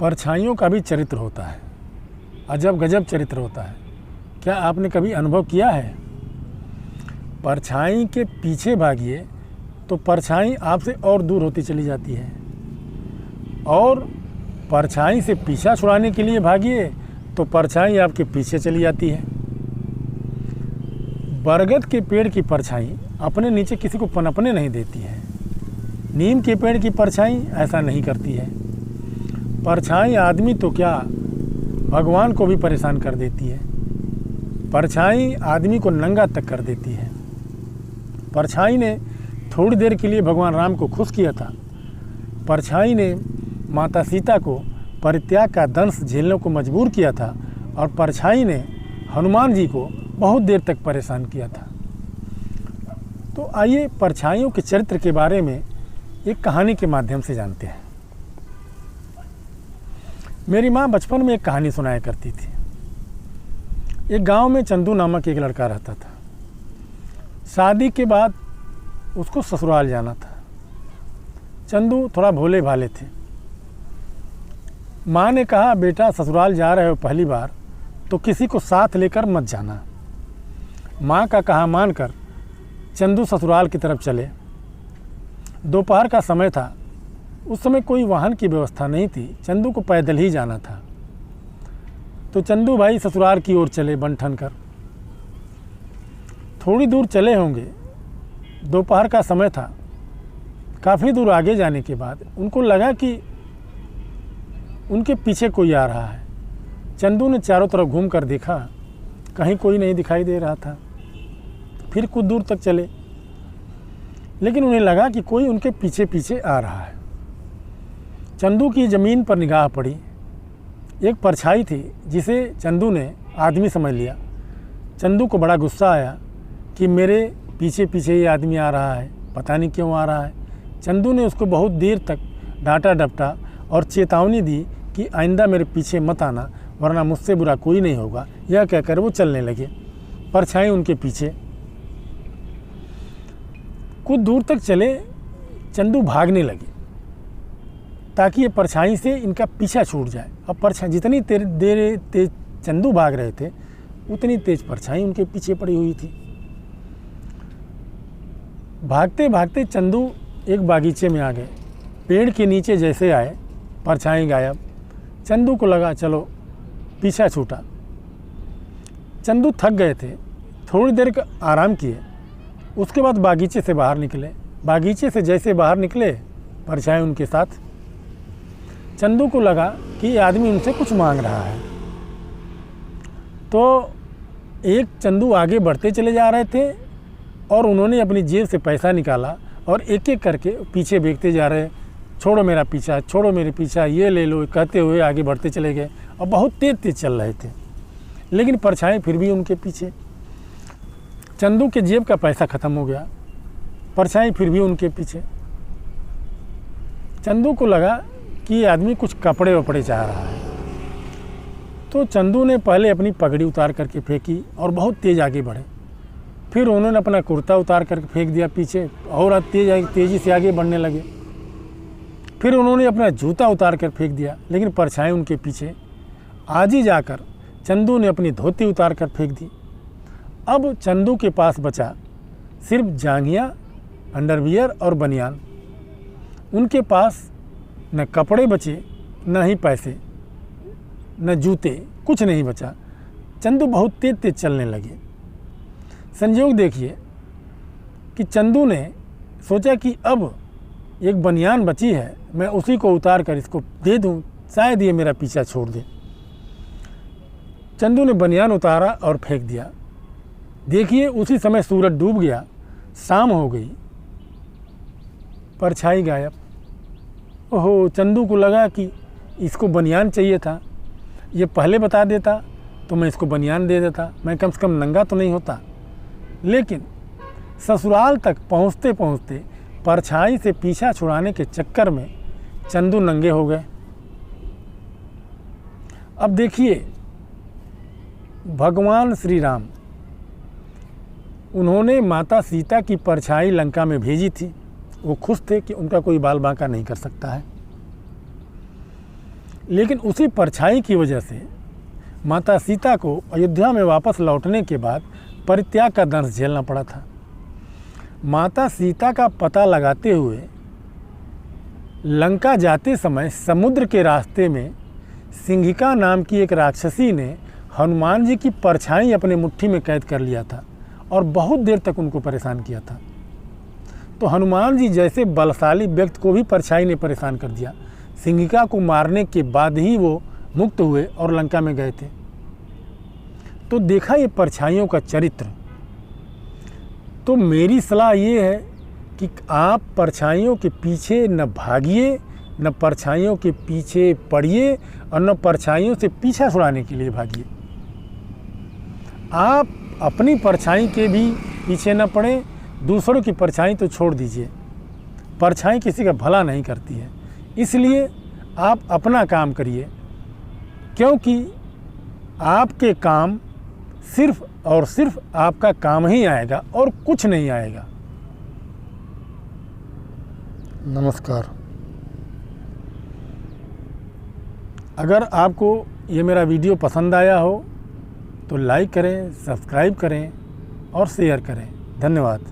परछाइयों का भी चरित्र होता है, अजब गजब चरित्र होता है। क्या आपने कभी अनुभव किया है? परछाई के पीछे भागिए तो परछाई आपसे और दूर होती चली जाती है, और परछाई से पीछा छुड़ाने के लिए भागिए तो परछाई आपके पीछे चली जाती है। बरगद के पेड़ की परछाई अपने नीचे किसी को पनपने नहीं देती है। नीम के पेड़ की परछाई ऐसा नहीं करती है। परछाई आदमी तो क्या, भगवान को भी परेशान कर देती है। परछाई आदमी को नंगा तक कर देती है। परछाई ने थोड़ी देर के लिए भगवान राम को खुश किया था। परछाई ने माता सीता को परित्याग का दंश झेलने को मजबूर किया था, और परछाई ने हनुमान जी को बहुत देर तक परेशान किया था। तो आइए परछाइयों के चरित्र के बारे में एक कहानी के माध्यम से जानते हैं। मेरी माँ बचपन में एक कहानी सुनाया करती थी। एक गांव में चंदू नामक एक लड़का रहता था। शादी के बाद उसको ससुराल जाना था। चंदू थोड़ा भोले भाले थे। माँ ने कहा, बेटा ससुराल जा रहे हो पहली बार तो किसी को साथ लेकर मत जाना। माँ का कहा मानकर चंदू ससुराल की तरफ चले। दोपहर का समय था। उस समय कोई वाहन की व्यवस्था नहीं थी। चंदू को पैदल ही जाना था। तो चंदू भाई ससुराल की ओर चले बन ठन कर। थोड़ी दूर चले होंगे, दोपहर का समय था। काफ़ी दूर आगे जाने के बाद उनको लगा कि उनके पीछे कोई आ रहा है। चंदू ने चारों तरफ घूम कर देखा, कहीं कोई नहीं दिखाई दे रहा था। फिर कुछ दूर तक चले, लेकिन उन्हें लगा कि कोई उनके पीछे पीछे आ रहा है। चंदू की ज़मीन पर निगाह पड़ी। एक परछाई थी जिसे चंदू ने आदमी समझ लिया। चंदू को बड़ा गुस्सा आया कि मेरे पीछे पीछे ये आदमी आ रहा है, पता नहीं क्यों आ रहा है। चंदू ने उसको बहुत देर तक डांटा डपटा और चेतावनी दी कि आइंदा मेरे पीछे मत आना, वरना मुझसे बुरा कोई नहीं होगा। यह कहकर वो चलने लगे, परछाई उनके पीछे। कुछ दूर तक चले, चंदू भागने लगे ताकि ये परछाई से इनका पीछा छूट जाए। अब परछाई जितनी देर तेज चंदू भाग रहे थे, उतनी तेज परछाई उनके पीछे पड़ी हुई थी। भागते भागते चंदू एक बागीचे में आ गए। पेड़ के नीचे जैसे आए, परछाई गायब। चंदू को लगा चलो पीछा छूटा। चंदू थक गए थे, थोड़ी देर का आराम किए। उसके बाद बागीचे से बाहर निकले। बागीचे से जैसे बाहर निकले, परछाई उनके साथ। चंदू को लगा कि ये आदमी उनसे कुछ मांग रहा है। तो एक चंदू आगे बढ़ते चले जा रहे थे, और उन्होंने अपनी जेब से पैसा निकाला और एक एक करके पीछे देखते जा रहे। छोड़ो मेरा पीछा, छोड़ो मेरे पीछा, ये ले लो, कहते हुए आगे बढ़ते चले गए। और बहुत तेज तेज चल रहे थे, लेकिन परछाई फिर भी उनके पीछे। चंदू के जेब का पैसा ख़त्म हो गया, परछाई फिर भी उनके पीछे। चंदू को लगा कि ये आदमी कुछ कपड़े वपड़े चाह रहा है। तो चंदू ने पहले अपनी पगड़ी उतार करके फेंकी और बहुत तेज़ आगे बढ़े। फिर उन्होंने अपना कुर्ता उतार करके फेंक दिया पीछे, और तेज़ी से आगे बढ़ने लगे। फिर उन्होंने अपना जूता उतार कर फेंक दिया, लेकिन परछाई उनके पीछे। आज ही जाकर चंदू ने अपनी धोती उतार कर फेंक दी। अब चंदू के पास बचा सिर्फ जांघिया, अंडरवियर और बनियान। उनके पास न कपड़े बचे, न ही पैसे, न जूते, कुछ नहीं बचा। चंदू बहुत तेज तेज चलने लगे। संयोग देखिए कि चंदू ने सोचा कि अब एक बनियान बची है, मैं उसी को उतार कर इसको दे दूं, शायद ये मेरा पीछा छोड़ दे। चंदू ने बनियान उतारा और फेंक दिया। देखिए उसी समय सूरज डूब गया, शाम हो गई, परछाई गायब। ओहो, चंदू को लगा कि इसको बनियान चाहिए था, ये पहले बता देता तो मैं इसको बनियान दे देता, मैं कम से कम नंगा तो नहीं होता। लेकिन ससुराल तक पहुंचते पहुंचते परछाई से पीछा छुड़ाने के चक्कर में चंदू नंगे हो गए। अब देखिए, भगवान श्री राम, उन्होंने माता सीता की परछाई लंका में भेजी थी। वो खुश थे कि उनका कोई बाल बांका नहीं कर सकता है। लेकिन उसी परछाई की वजह से माता सीता को अयोध्या में वापस लौटने के बाद परित्याग का दंश झेलना पड़ा था। माता सीता का पता लगाते हुए लंका जाते समय समुद्र के रास्ते में सिंहिका नाम की एक राक्षसी ने हनुमान जी की परछाई अपने मुट्ठी में कैद कर लिया था और बहुत देर तक उनको परेशान किया था। तो हनुमान जी जैसे बलशाली व्यक्ति को भी परछाई ने परेशान कर दिया। सिंहिका को मारने के बाद ही वो मुक्त हुए और लंका में गए थे। तो देखा ये परछाइयों का चरित्र। तो मेरी सलाह ये है कि आप परछाइयों के पीछे न भागिए, न परछाइयों के पीछे पड़िए और न परछाइयों से पीछा छुड़ाने के लिए भागिए। आप अपनी परछाई के भी पीछे न पड़ें, दूसरों की परछाई तो छोड़ दीजिए। परछाई किसी का भला नहीं करती है, इसलिए आप अपना काम करिए, क्योंकि आपके काम सिर्फ और सिर्फ आपका काम ही आएगा और कुछ नहीं आएगा। नमस्कार। अगर आपको ये मेरा वीडियो पसंद आया हो तो लाइक करें, सब्सक्राइब करें और शेयर करें। धन्यवाद।